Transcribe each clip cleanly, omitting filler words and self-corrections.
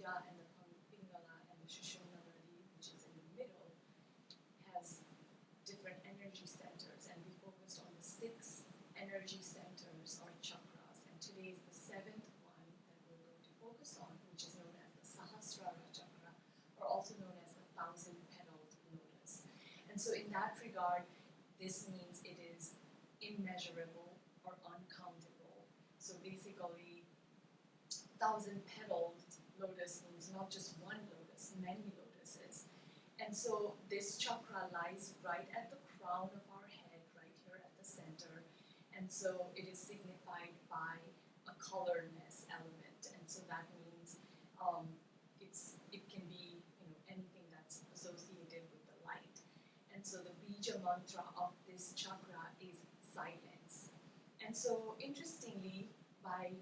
Beeja and the Pingala and the Shushumna Nadi, which is in the middle, has different energy centers, and we focused on the 6 energy centers or chakras. And today is the 7th one that we're going to focus on, which is known as the Sahasrara chakra, or also known as the 1,000-petaled lotus. And so in that regard, this means it is immeasurable or uncountable. So basically, 1,000-petaled lotus means not just one lotus, many lotuses. And so this chakra lies right at the crown of our head, right here at the center. And so it is signified by a colorless element. And so that means it can be anything that's associated with the light. And so the Beeja mantra of this chakra is silence. And so interestingly, by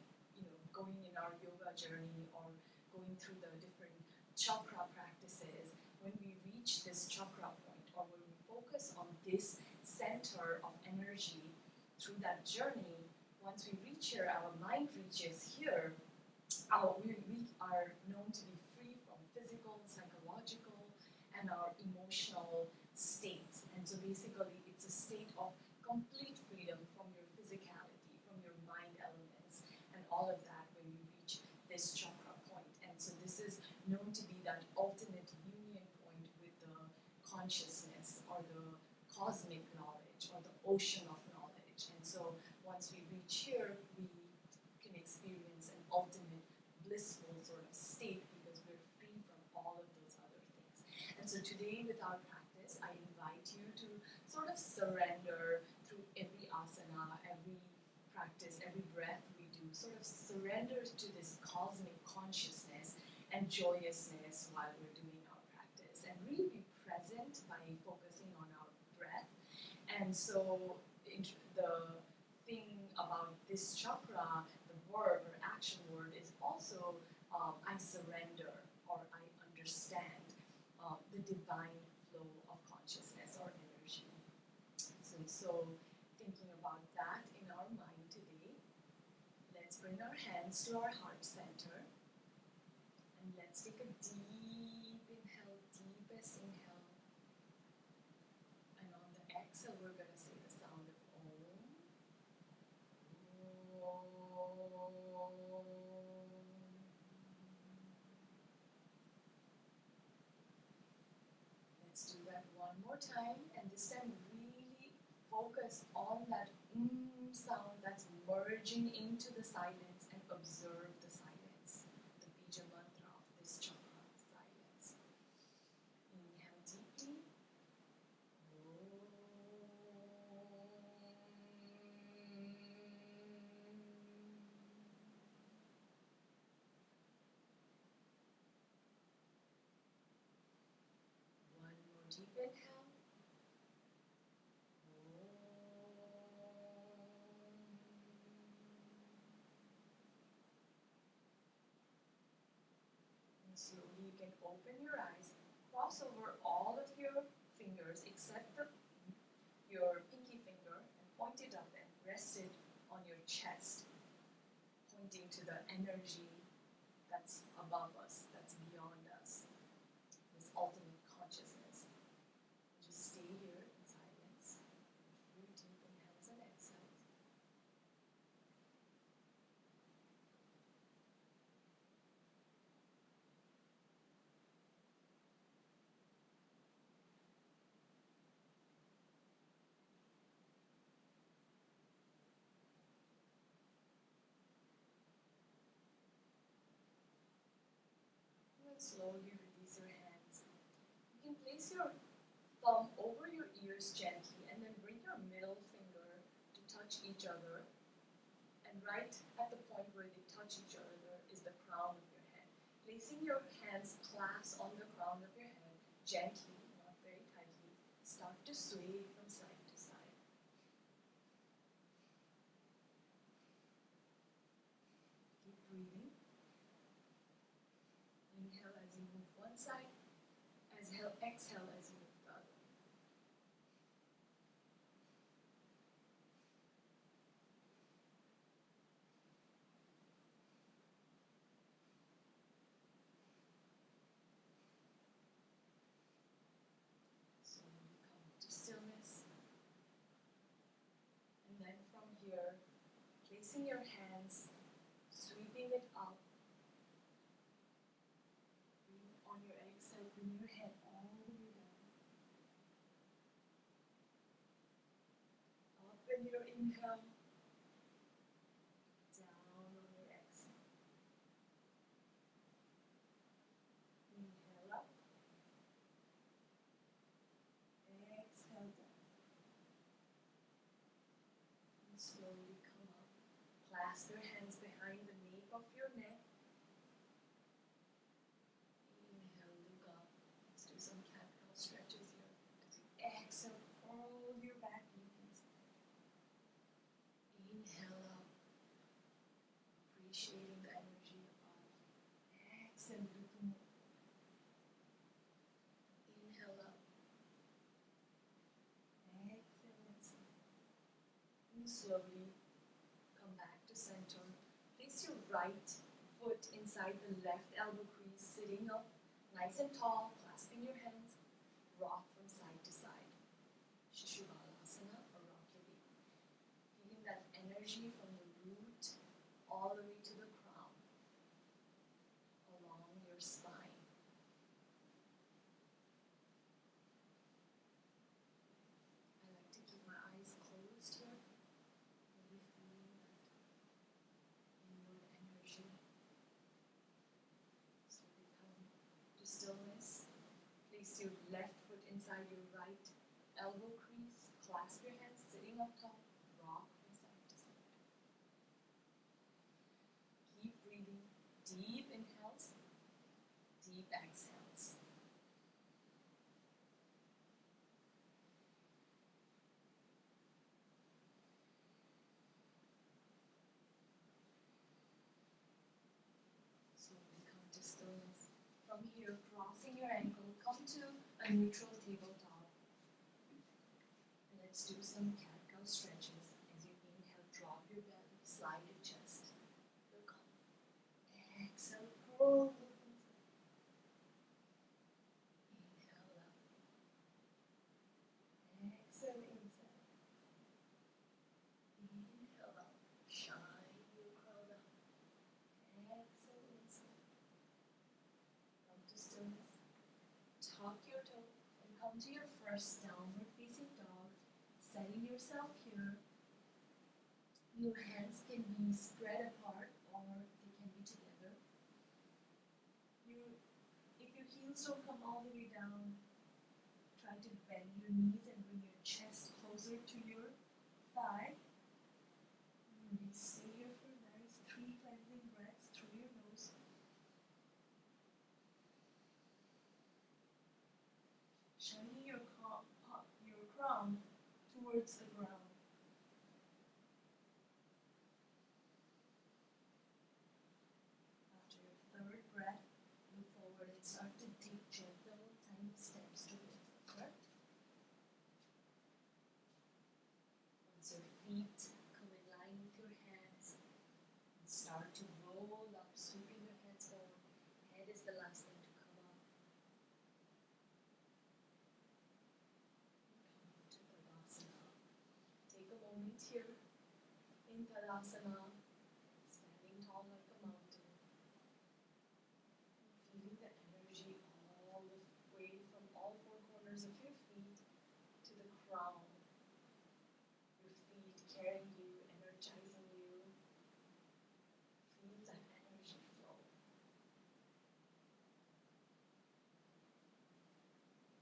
going in our yoga journey or going through the different chakra practices, when we reach this chakra point or when we focus on this center of energy through that journey, once we reach here, our mind reaches here, we are known to be free from physical, psychological, and our emotional states. And so basically it's a state of complete freedom from your physicality, from your mind elements, and all of that when you reach this chakra point. And so this is known to be that ultimate union point with the consciousness or the cosmic knowledge or the ocean of knowledge. And so once we reach here, we can experience an ultimate blissful sort of state because we're free from all of those other things. And so today with our practice, I invite you to sort of surrender through every asana, every practice, every breath we do, sort of surrender to this cosmic consciousness and joyousness while we're doing our practice, and really be present by focusing on our breath. And so the thing about this chakra, the verb or action word, is also I surrender or I understand the divine flow of consciousness or energy. So thinking about that in our mind today, let's bring our hands to our heart center and let's take a deep inhale, deepest inhale. And on the exhale, we're going to say the sound of Om. Let's do that one more time, and this time really focus on that sound that's merging into the silence and observe the silence, the Beeja mantra of this chakra, silence. Inhale deeply. One more deep inhale. And slowly you can open your eyes, cross over all of your fingers except your pinky finger, and point it up and rest it on your chest, pointing to the energy that's above us, that's beyond us, this ultimate consciousness. Just stay here in silence, a few deep inhales and exhales. And slowly release your hands. You can place your thumb over your ears gently and then bring your middle finger to touch each other. And right at the point where they touch each other is the crown of your head. Placing your hands clasp on the crown of your head, gently, not very tightly, start to sway from side to side. Keep breathing. Inhale as you move one side, exhale as you move the other. placing your hands, sweeping it up. On your exhale, bring your head all the way down. Up in your inhale, down on your exhale. Inhale up, exhale down. And slowly come up. Clasp your hands behind the nape of your neck. Inhale, look up. Let's do some cat-cow stretches here. As you exhale, fold your back knees. Inhale up, appreciating the energy above. Exhale, look more. Inhale up. Exhale, exhale. And slowly come back to center. Place your right foot inside the left elbow crease, sitting up nice and tall, clasping your hands. Rock from side to side. Shishupala or rock your baby. Feeling that energy from the root all the way to the crown, along your spine. I like to keep my eyes closed here. Maybe feeling that inward energy. So we come to stillness. Place your left foot inside your right elbow crease. Clasp your hands, sitting up tall. Rock from side to side. Keep breathing. Deep inhales, deep exhales. Slowly come to stillness. From here, crossing your ankle, come to a neutral tabletop. And let's do some cat-cow stretches. As you inhale, drop your belly, slide your chest. Look up. Exhale, pull. Inhale up. Exhale, inside. Inhale up. Shine your crown up. Exhale, inside. Come to stillness. Tuck your toe and come to your first downward facing dog. Setting yourself here. Your hands can be spread apart or they can be together. If your heels don't come all the way down, try to bend your knees and bring your chest closer to your thigh. Maybe stay here for nice 3 cleansing breaths through your nose. Shining your crown towards the ground. After your third breath, look forward and start to take gentle, tiny steps towards the front. Once your feet come in line with your hands, and start to roll up, sweeping your hands forward. Head is the last thing to come up. Come to Tadasana. Take a moment here in Tadasana, standing tall like a mountain. Feeling the energy all the way from all 4 corners of your feet to the crown. Your feet carrying you, energizing you. Feel that energy flow.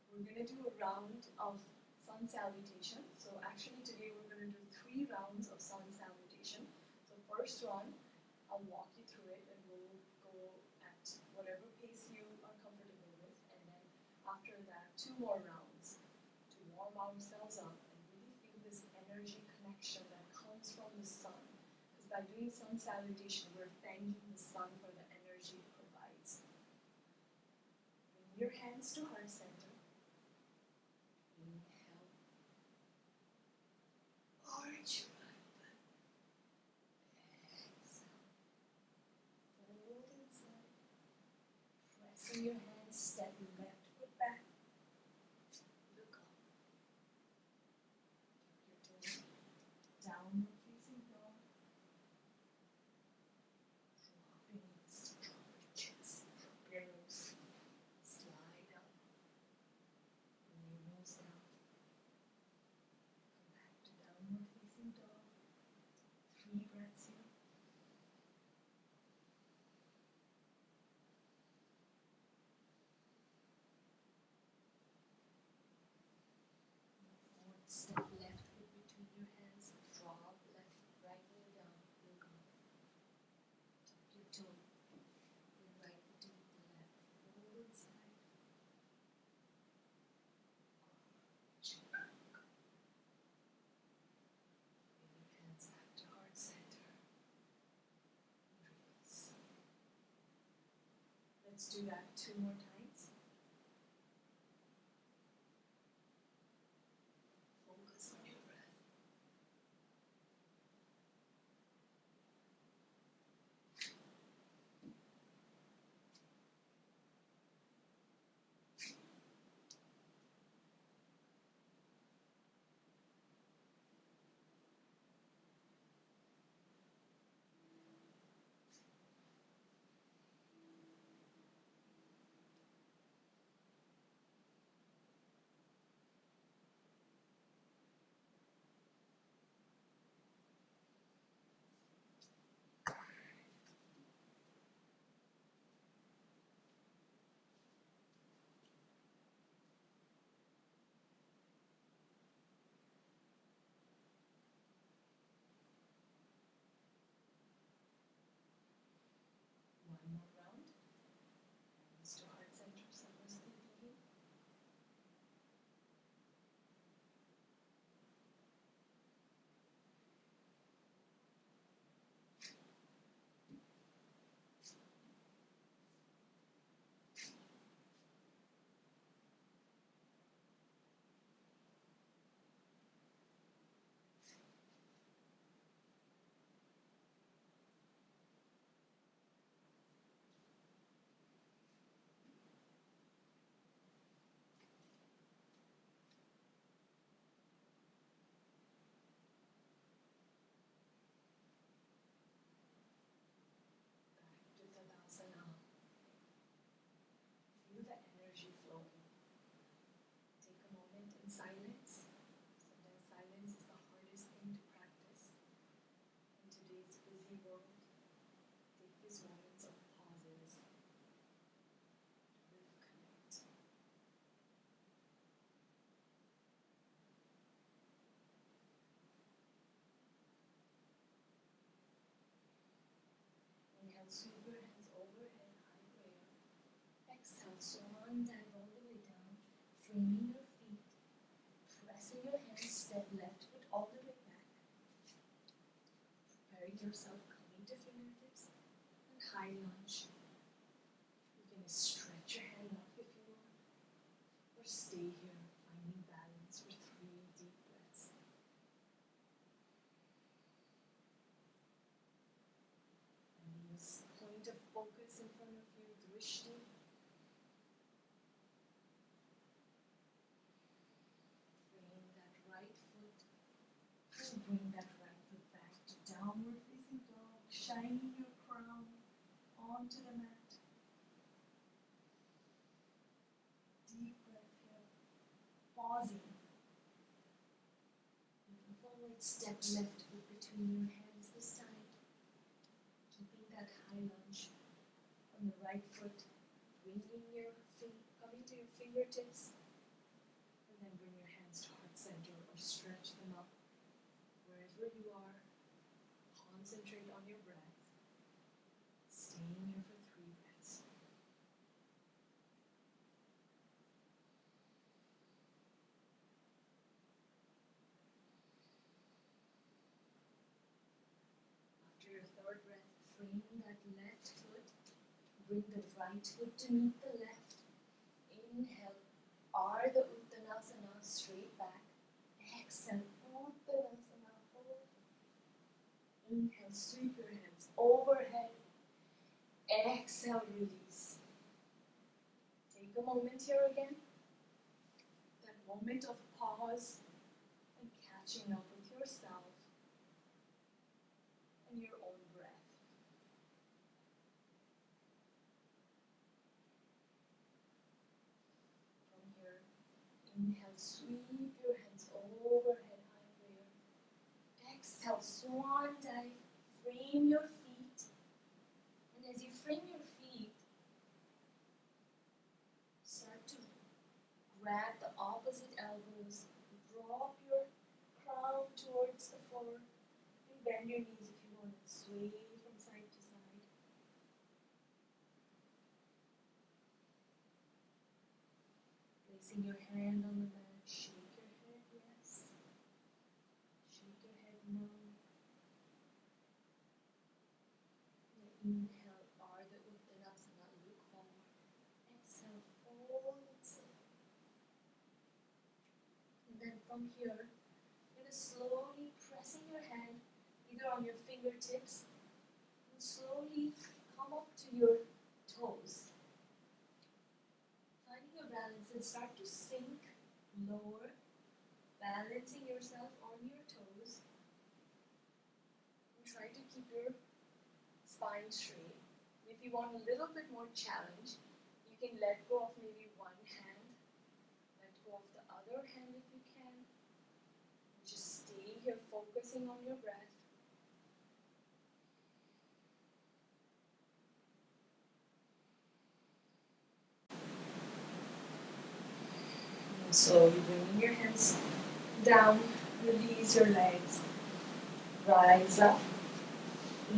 We're going to do a round of sun salutation. So actually today we're going to do 3 rounds of sun salutation. So first one, I'll walk you through it and we'll go at whatever pace you are comfortable with. And then after that, 2 more rounds to warm ourselves up and really feel this energy connection that comes from the sun. Because by doing sun salutation, we're thanking the sun for the energy it provides. Bring your hands to heart center. Inhale. Arch right back. Exhale. Fold inside. Pressing your hands, step left foot back. Look up. Tuck your toes. Downward facing dog. Let's do that 2 more times. Focus on your breath. One more round. Hands to heart center, Sahasrara. Back to Tadasana. Feel the energy flowing. Take a moment in silence. Sometimes silence is the hardest thing to practice. In today's busy world, take these moments of pauses to connect. Inhale, sweep your hands overhead, high prayer. Exhale, swan dive all the way down, framing your feet, pressing your hands, step left foot all the way back. Preparing yourself, coming to fingertips, and high lunge. You can stretch your hand up if you want, or stay here, finding balance for 3 deep breaths. And this point of focus in front of you, drishti. Bring that right foot, and bring that right foot back to downward facing dog, shining your crown onto the mat. Deep breath here, pausing. Looking forward, step left foot between your hands this time. Keeping that high lunge on the right foot, bringing your feet, coming to your fingertips, and then bring your hands to heart center or stretch them up. Wherever you are, concentrate on your breath. Staying here for 3 breaths. After your 3rd breath, frame that left foot. Bring the right foot to meet the left. Inhale, Ardha Uttanasana, straight back. Exhale, Uttanasana, forward. Inhale, sweep your hands overhead. Exhale, release. Take a moment here again. That moment of pause and catching up with yourself and your own breath. From here, inhale, sweep your hands overhead, high prayer. Exhale, swan dive, frame your feet. And as you frame your feet, start to grab the opposite elbows, drop your crown towards the floor, and bend your knees if you want to sway from side to side. Placing your hand on the mat, shake your head, yes. Shake your head, no. And inhale, Ardha Uttanasana, look forward. from here, you're going to slowly pressing your hand either on your fingertips and slowly come up to your toes. Finding your balance and start to sink lower, balancing yourself on your toes. And try to keep your spine straight. If you want a little bit more challenge, you can let go of maybe one hand, let go of the other hand if you can. Just stay here focusing on your breath. And slowly bringing your hands down, release your legs, rise up.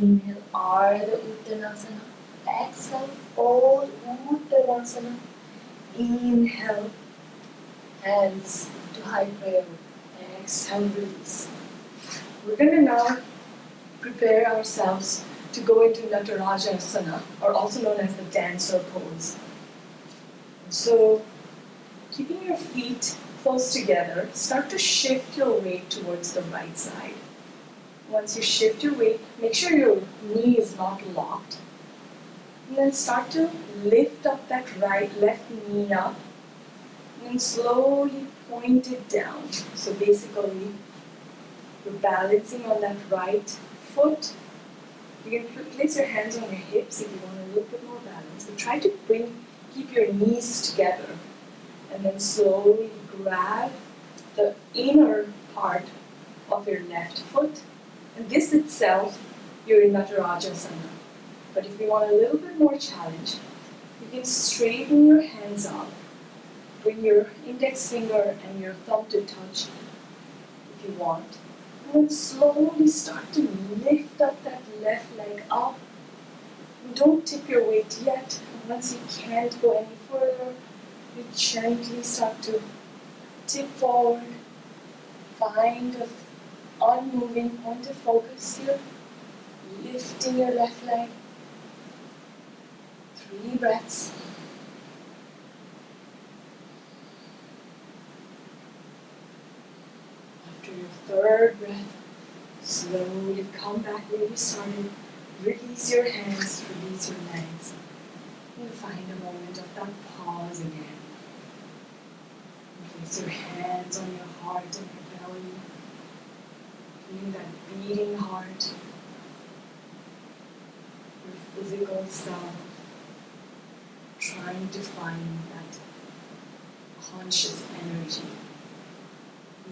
Inhale, Ardha Uttanasana. Exhale, fold Uttanasana. Inhale, hands to high prayer. Exhale, release. We're going to now prepare ourselves to go into Natarajasana, or also known as the dancer pose. So, keeping your feet close together, start to shift your weight towards the right side. Once you shift your weight, make sure your knee is not locked. And then start to lift up that left knee up. And then slowly point it down. So basically, you're balancing on that right foot. You can place your hands on your hips if you want a little bit more balance. But try to keep your knees together. And then slowly grab the inner part of your left foot. And this itself, you're in Natarajasana. But if you want a little bit more challenge, you can straighten your hands up. Bring your index finger and your thumb to touch if you want. And then slowly start to lift up that left leg up. And don't tip your weight yet. And once you can't go any further, you gently start to tip forward. Find a unmoving point of focus here. Lifting your left leg. 3 breaths. After your 3rd breath, slowly come back where you started. Release your hands, release your legs. And find a moment of that pause again. Place your hands on your heart and your belly. Feeling that beating heart. Your physical self. Trying to find that conscious energy.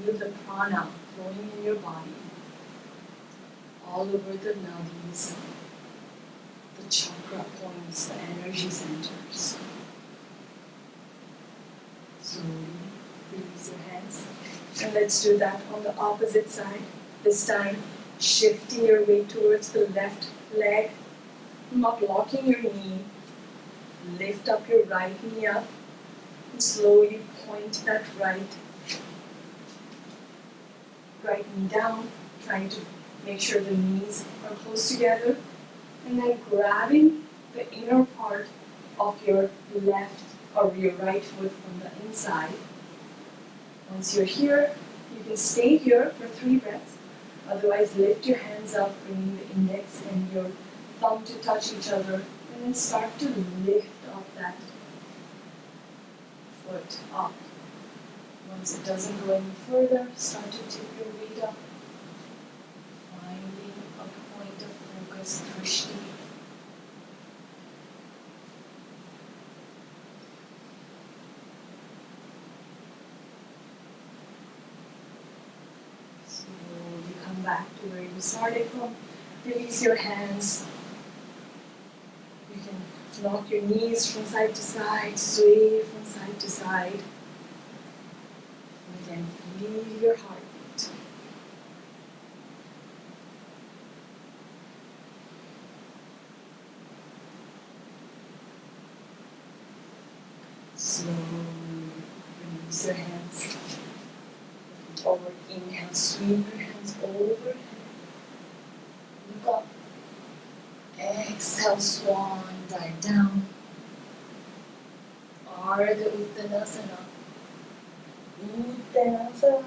Feel the prana flowing in your body. All over the nadis, the chakra points, the energy centers. Slowly release your hands. And let's do that on the opposite side. This time, shifting your weight towards the left leg, not locking your knee. Lift up your right knee up and slowly point that right knee down, trying to make sure the knees are close together, and then grabbing the inner part of your left or your right foot from the inside. Once you're here, you can stay here for 3 breaths. Otherwise, lift your hands up, bringing the index and your thumb to touch each other, and then start to lift up that foot up. Once it doesn't go any further, start to tip your weight up, finding a point of focus, drishti. Slowly come back to where you started from. Release your hands. You can lock your knees from side to side, sway from side to side. And again, feel your heartbeat. Slowly release your hands. Forward, inhale, sweep your hands overhead. Look up. Exhale, swan, dive down. Ardha Uttanasana. Udiyana fold.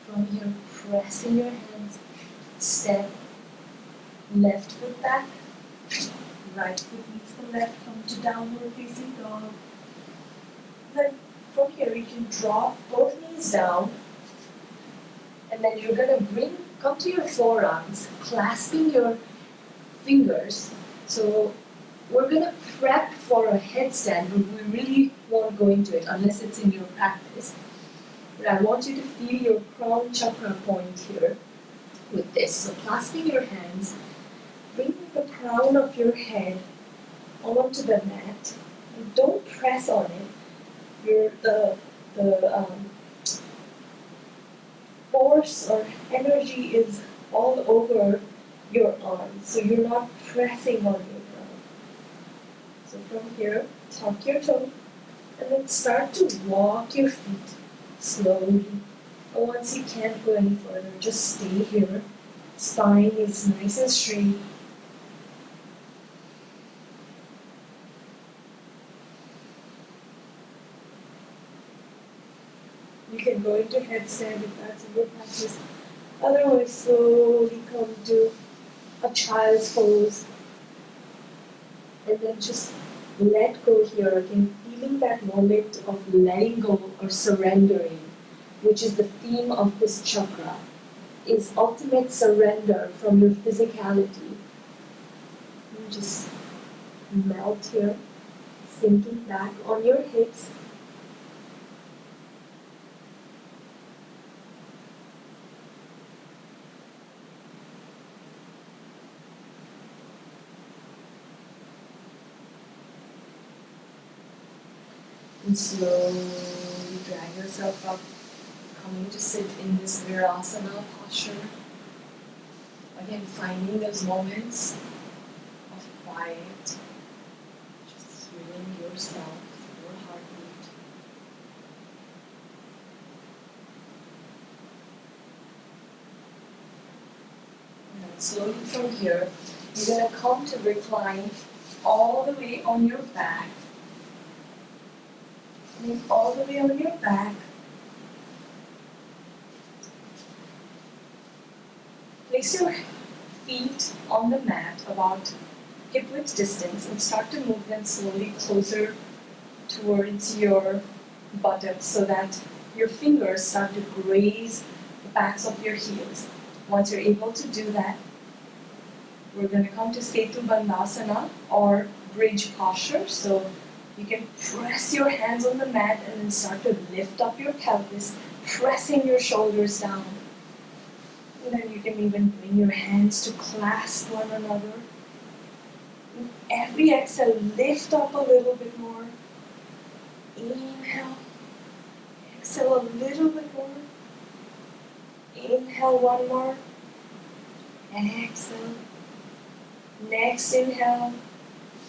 From here, pressing your hands. Step. Left foot back. Right foot meets the left. Come to downward facing dog. Then from here, you can drop both knees down. And then you're going to come to your forearms, clasping your fingers. So we're going to prep for a headstand, but we really won't go into it unless it's in your practice. But I want you to feel your crown chakra point here with this. So clasping your hands, bring the crown of your head onto the mat. And don't press on it. The force or energy is all over your arms, so you're not pressing on your ground. So from here, tuck your toe, and then start to walk your feet slowly. And once you can't go any further, just stay here. Spine is nice and straight. You can go into headstand if that's a good practice. Otherwise, slowly come to a child's pose. And then just let go here again, feeling that moment of letting go or surrendering, which is the theme of this chakra, is ultimate surrender from your physicality. And just melt here, sinking back on your hips. And slowly drag yourself up, coming to sit in this virasana posture. Again, finding those moments of quiet, just hearing yourself, your heartbeat. And then slowly from here, you're going to come to recline all the way on your back. Lean all the way on your back. Place your feet on the mat about hip-width distance and start to move them slowly closer towards your buttocks so that your fingers start to graze the backs of your heels. Once you're able to do that, we're going to come to Setu Bandhasana or bridge posture. So you can press your hands on the mat and then start to lift up your pelvis, pressing your shoulders down. And then you can even bring your hands to clasp one another. With every exhale, lift up a little bit more. Inhale. Exhale a little bit more. Inhale one more. Exhale. Next inhale.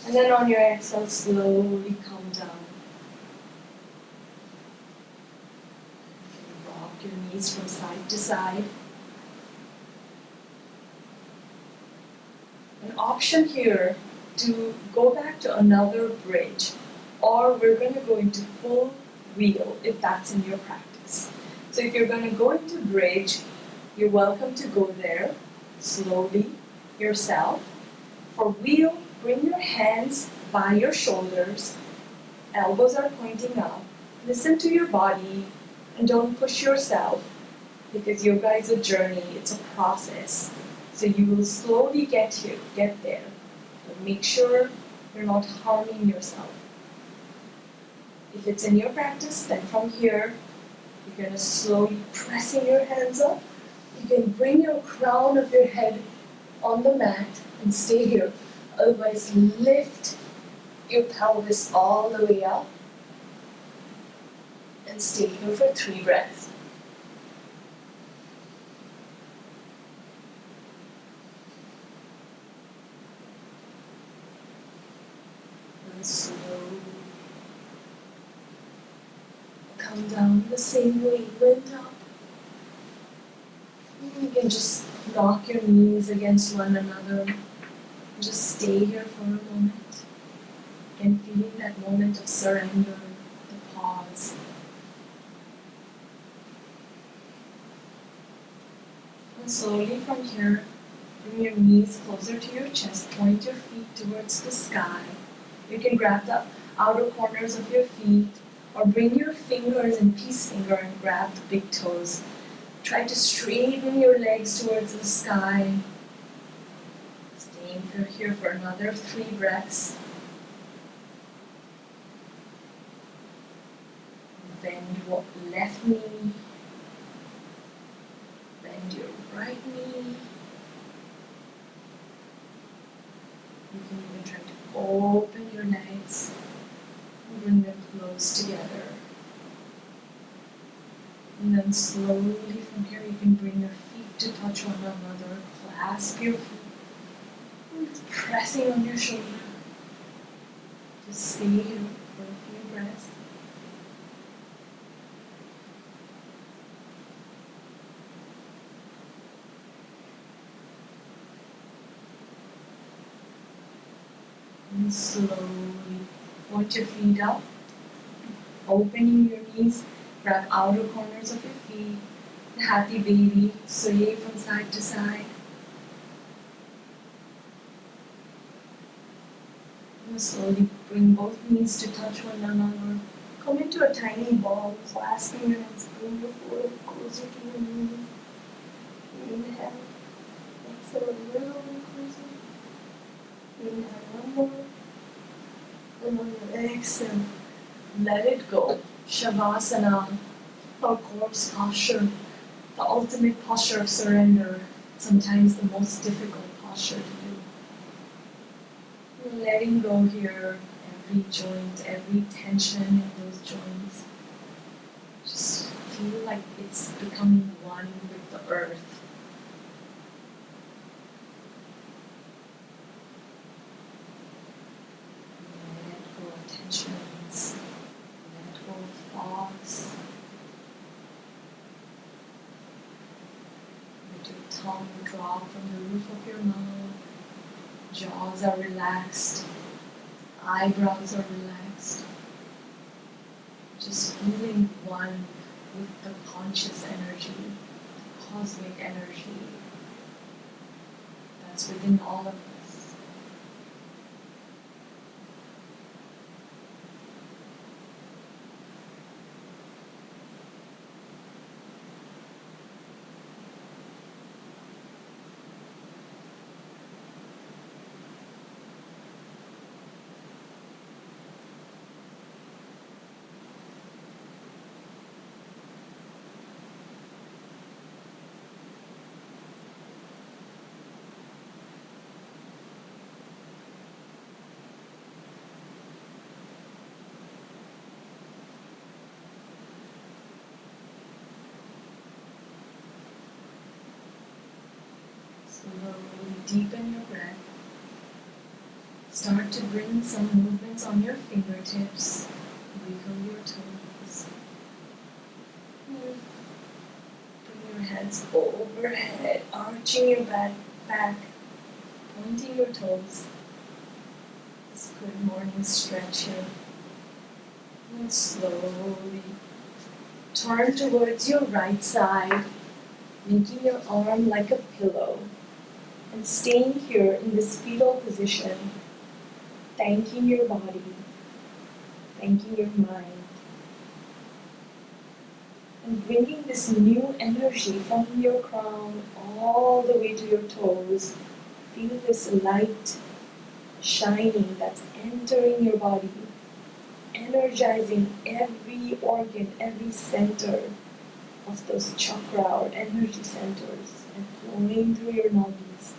And then on your exhale, slowly come down. Rock your knees from side to side. An option here to go back to another bridge, or we're going to go into full wheel if that's in your practice. So if you're going to go into bridge, you're welcome to go there slowly yourself. For wheel, bring your hands by your shoulders, elbows are pointing up. Listen to your body and don't push yourself, because yoga is a journey, it's a process. So you will slowly get there. But make sure you're not harming yourself. If it's in your practice, then from here, you're going to slowly pressing your hands up. You can bring your crown of your head on the mat and stay here. Otherwise, lift your pelvis all the way up and stay here for 3 breaths. And slowly come down the same way you went up. You can just knock your knees against one another. Just stay here for a moment. And feeling that moment of surrender, the pause. And slowly from here, bring your knees closer to your chest, point your feet towards the sky. You can grab the outer corners of your feet or bring your fingers and peace finger and grab the big toes. Try to straighten your legs towards the sky. Staying here for another 3 breaths. Bend your left knee. Bend your right knee. You can even try to open your legs and bring them close together. And then slowly from here you can bring your feet to touch one another. Clasp your feet. Pressing on your shoulder. Just stay here for a few breaths. And slowly point your feet up, opening your knees, grab outer corners of your feet, happy baby, sway from side to side. And slowly bring both knees to touch one another. Come into a tiny ball, clasping your hands, bring your forehead closer to your knee. Inhale, exhale a little bit closer. Inhale one more. And on your exhale, let it go. Shavasana, our corpse posture, the ultimate posture of surrender, sometimes the most difficult posture to do. Letting go here, every joint, every tension in those joints. Just feel like it's becoming one with the earth. Let go of tensions, let go of thoughts. Let your tongue drop from the roof of your mouth. Jaws are relaxed, eyebrows are relaxed. Just feeling one with the conscious energy, cosmic energy that's within all of us. Slowly deepen your breath. Start to bring some movements on your fingertips. Wiggle your toes. Bring your hands overhead, arching your back, pointing your toes. This good morning stretch here. And slowly turn towards your right side, making your arm like a pillow. And staying here in this fetal position, thanking your body, thanking your mind, and bringing this new energy from your crown all the way to your toes. Feel this light shining that's entering your body, energizing every organ, every center of those chakra or energy centers, and flowing through your nadis.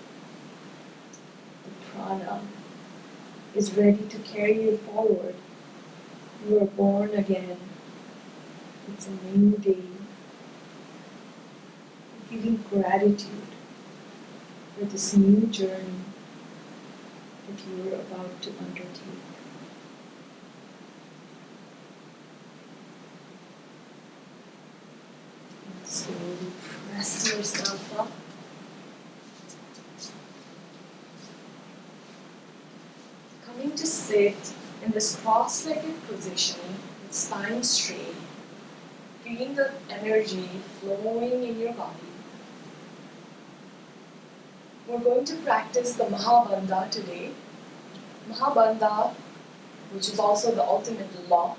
Prana is ready to carry you forward. You are born again. It's a new day. Feeling gratitude for this new journey that you are about to undertake. And slowly press yourself up. Coming to sit in this cross-legged position with spine straight, feeling the energy flowing in your body. we're going to practice the Mulabandha today. Mulabandha, which is also the ultimate lock,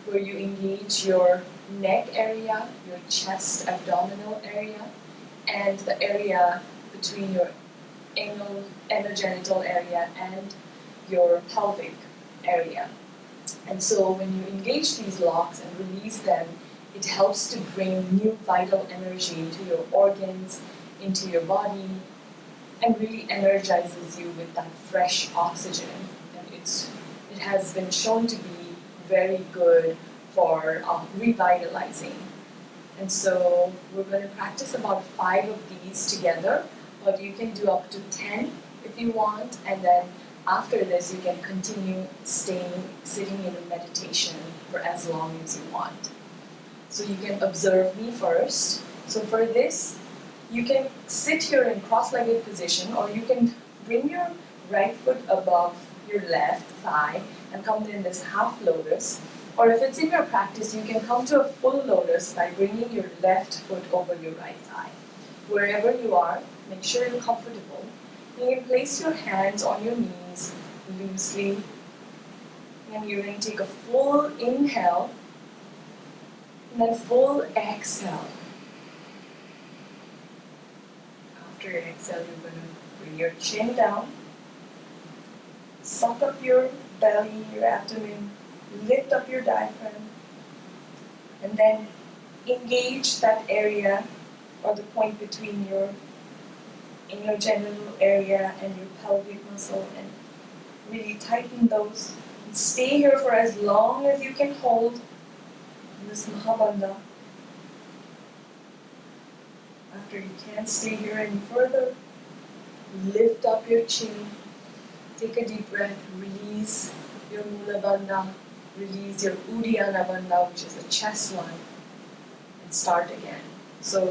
where you engage your neck area, your chest, abdominal area, and the area between your anal genital area and your pelvic area. And so when you engage these locks and release them, it helps to bring new vital energy into your organs, into your body, and really energizes you with that fresh oxygen. And it has been shown to be very good for revitalizing. And so we're going to practice about 5 of these together, but you can do up to 10 if you want, and then after this you can continue sitting in a meditation for as long as you want. So you can observe me first. So for this, you can sit here in cross-legged position, or you can bring your right foot above your left thigh and come in this half lotus. Or if it's in your practice, you can come to a full lotus by bringing your left foot over your right thigh. Wherever you are, make sure you're comfortable. You can place your hands on your knees loosely, and you're going to take a full inhale and then full exhale. After your exhale, you're going to bring your chin down, suck up your belly, your abdomen, lift up your diaphragm, and then engage that area or the point between your anal genital area and your pelvic muscle, and really tighten those. And stay here for as long as you can hold in this Mulabandha. After you can't stay here any further, lift up your chin, take a deep breath, release your Mulabandha, release your udiyana bandha, which is the chest line, and start again. So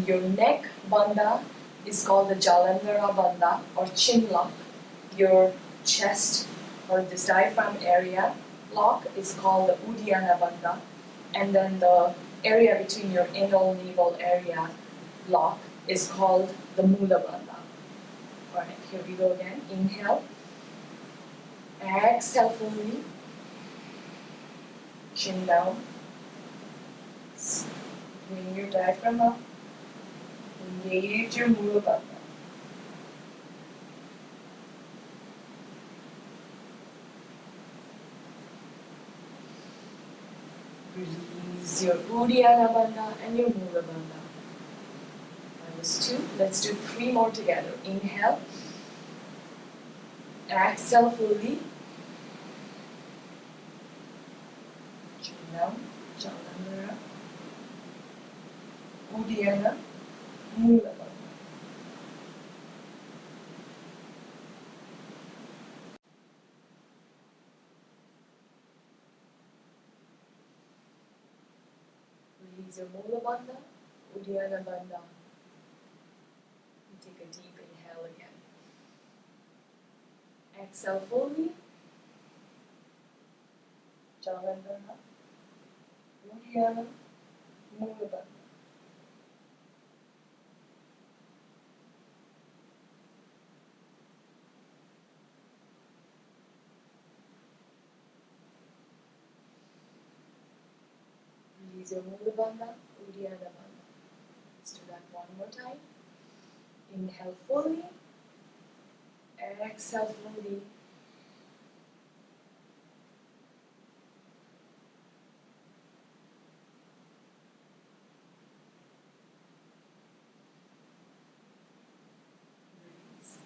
your neck bandha is called the jalandhara bandha or chin lock. Your chest or this diaphragm area lock is called the udiyana bandha, and then the area between your anal naval area lock is called the Mulabandha. Alright, here we go again. Inhale. Exhale fully. Chin down. Bring your diaphragm up. Engage your Mulabandha. Release your udiyana bandha and your Mulabandha. That was 2. Let's do 3 more together. Inhale. Exhale fully. Chin down. Jalandhara. Udiyana. Mulabandha. Release your Mulabandha, Udiyana bandha. Take a deep inhale again. Exhale fully. Jalandhara, Udiyana, Mulabandha. Release your Mulabandha, Udiyana bandha. Let's do that one more time. Inhale fully. Exhale fully. Release.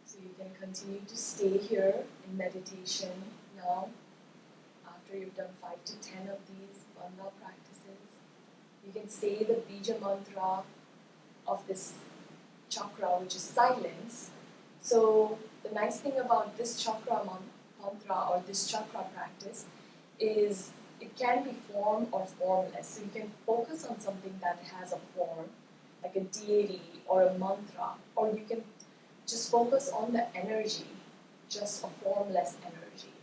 So you can continue to stay here in meditation now. After you've done 5 to 10 of these Bandha practices, you can say the Beeja mantra of this chakra, which is silence. So the nice thing about this chakra mantra or this chakra practice is it can be form or formless. So you can focus on something that has a form, like a deity or a mantra, or you can just focus on the energy, just a formless energy.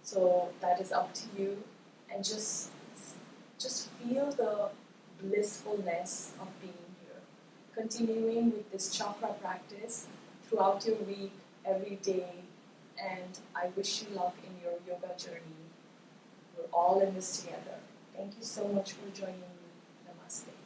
So that is up to you, and just feel the blissfulness of being here. continuing with this chakra practice throughout your week, every day, and I wish you luck in your yoga journey. We're all in this together. Thank you so much for joining me. Namaste.